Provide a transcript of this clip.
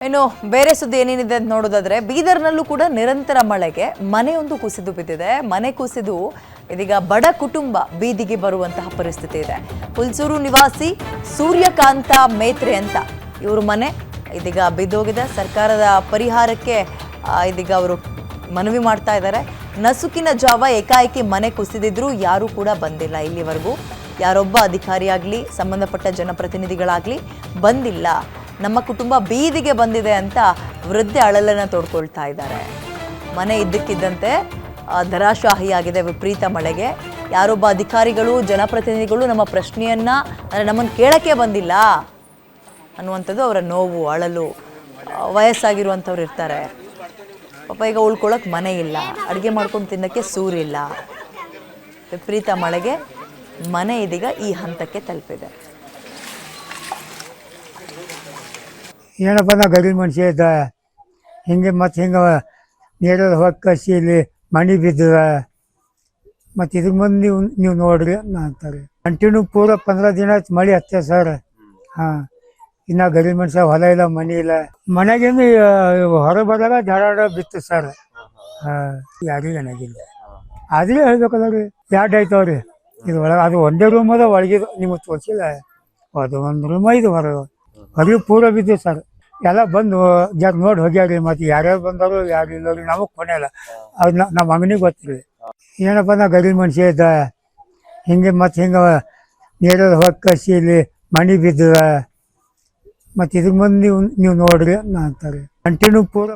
ಇನ್ನು ಬೇರೆ ಸುದ್ದಿ ಏನೇನಿದೆ ಅಂತ ನೋಡೋದಾದ್ರೆ ಬೀದರ್ನಲ್ಲೂ ಕೂಡ ನಿರಂತರ ಮಳೆಗೆ ಮನೆಯೊಂದು ಕುಸಿದು ಬಿದ್ದಿದೆ. ಮನೆ ಕುಸಿದು ಇದೀಗ ಬಡ ಕುಟುಂಬ ಬೀದಿಗೆ ಬರುವಂತಹ ಪರಿಸ್ಥಿತಿ ಇದೆ. ಹುಲ್ಸೂರು ನಿವಾಸಿ ಸೂರ್ಯಕಾಂತ ಮೇತ್ರೆ ಅಂತ ಇವ್ರ ಮನೆ ಇದೀಗ ಬಿದ್ದೋಗಿದೆ. ಸರ್ಕಾರದ ಪರಿಹಾರಕ್ಕೆ ಇದೀಗ ಅವರು ಮನವಿ ಮಾಡ್ತಾ ಇದ್ದಾರೆ. ನಸುಕಿನ ಜಾವ ಏಕಾಏಕಿ ಮನೆ ಕುಸಿದಿದ್ರು ಯಾರೂ ಕೂಡ ಬಂದಿಲ್ಲ. ಇಲ್ಲಿವರೆಗೂ ಯಾರೊಬ್ಬ ಅಧಿಕಾರಿಯಾಗ್ಲಿ ಸಂಬಂಧಪಟ್ಟ ಜನಪ್ರತಿನಿಧಿಗಳಾಗ್ಲಿ ಬಂದಿಲ್ಲ. ನಮ್ಮ ಕುಟುಂಬ ಬೀದಿಗೆ ಬಂದಿದೆ ಅಂತ ವೃದ್ಧೆ ಅಳಲನ್ನು ತೋಡ್ಕೊಳ್ತಾ ಇದ್ದಾರೆ. ಮನೆ ಇದ್ದಕ್ಕಿದ್ದಂತೆ ಧರಾಶಾಹಿಯಾಗಿದೆ ವಿಪರೀತ ಮಳೆಗೆ. ಯಾರೊಬ್ಬ ಅಧಿಕಾರಿಗಳು ಜನಪ್ರತಿನಿಧಿಗಳು ನಮ್ಮ ಪ್ರಶ್ನೆಯನ್ನ ನಮ್ಮನ್ನು ಕೇಳಕ್ಕೆ ಬಂದಿಲ್ಲ ಅನ್ನುವಂಥದ್ದು ಅವರ ನೋವು ಅಳಲು. ವಯಸ್ಸಾಗಿರುವಂಥವ್ರು ಇರ್ತಾರೆ ಪಾಪ, ಈಗ ಉಳ್ಕೊಳ್ಳೋಕೆ ಮನೆ ಇಲ್ಲ, ಅಡುಗೆ ಮಾಡ್ಕೊಂಡು ತಿನ್ನೋಕ್ಕೆ ಸೂರಿಲ್ಲ. ವಿಪರೀತ ಮಳೆಗೆ ಮನೆ ಇದೀಗ ಈ ಹಂತಕ್ಕೆ ತಲುಪಿದೆ. ಏನಪ್ಪ ನಾ ಗರೀಬ್ ಮನುಷ್ಯ ಇದ್ದ ಹಿಂಗೆ ಮತ್ತು ಹಿಂಗೆ ನೀರಲ್ಲಿ ಹೋಗಿ ಕಸಿ ಇಲ್ಲಿ ಮಣಿ ಬಿದ್ದದ. ಮತ್ತು ಇದ್ರ ಮುಂದೆ ನೀವು ನೋಡ್ರಿ ಅಂತಾರೆ. ಕಂಟಿನ್ಯೂ ಪೂರ 15 ದಿನ ಆಯ್ತು ಮಳೆ ಹತ್ತೆ ಸರ್. ಹಾಂ, ಇನ್ನು ಗರೀಬ್ ಮನುಷ್ಯ ಹೊಲ ಇಲ್ಲ, ಮನೆ ಇಲ್ಲ. ಮನೆಗಿಂದ ಹೊರಗೆ ಬರೋದಾಗ ಧಾರಾಡ ಬಿತ್ತು ಸರ್. ಹಾಂ, ಯಾರಿಗೂ ಏನಾಗಿಲ್ಲ. ಆದ್ರೆ ಹೇಳ್ಬೇಕಲ್ಲ ರೀ, ಎರಡು ಆಯ್ತವ್ರಿ ಇದು ಒಳಗೆ. ಅದು ಒಂದೇ ರೂಮ್ ಅದ, ಒಳಗಿದು ನಿಮಗೆ ತೋರಿಸಿಲ್ಲ. ಅದು ಒಂದು ರೂಮ್ ಇದು ಹೊರಗೆ ಪೂರ ಬಿದ್ದು ಸರ್. ಎಲ್ಲ ಬಂದು ಜರ ನೋಡಿ ಹೋಗ್ಯಾರಿ. ಮತ್ತು ಯಾರ್ಯಾರು ಬಂದವರು ಯಾರು ಇಲ್ಲವ್ರಿ ನಮಗೆ ಕೊನೆ ಇಲ್ಲ. ಅದು ನಮ್ಮ ಮಗನಿಗೆ ಗೊತ್ತಿರಿ. ಏನಪ್ಪ ನಾ ಗರೀಬ್ ಮನುಷ್ಯ ಇದ್ದ ಹಿಂಗೆ ಮತ್ತು ಹಿಂಗೆ ನೀರಲ್ಲಿ ಹೋಗಿ ಕಸಿ ಇಲ್ಲಿ ಮಣಿ ಬಿದ್ದದ. ಮತ್ತು ಇದ್ರ ಮುಂದೆ ನೀವು ನೋಡ್ರಿ ಅಂತಾರೆ. ಕಂಟಿನ್ಯೂ ಪೂರ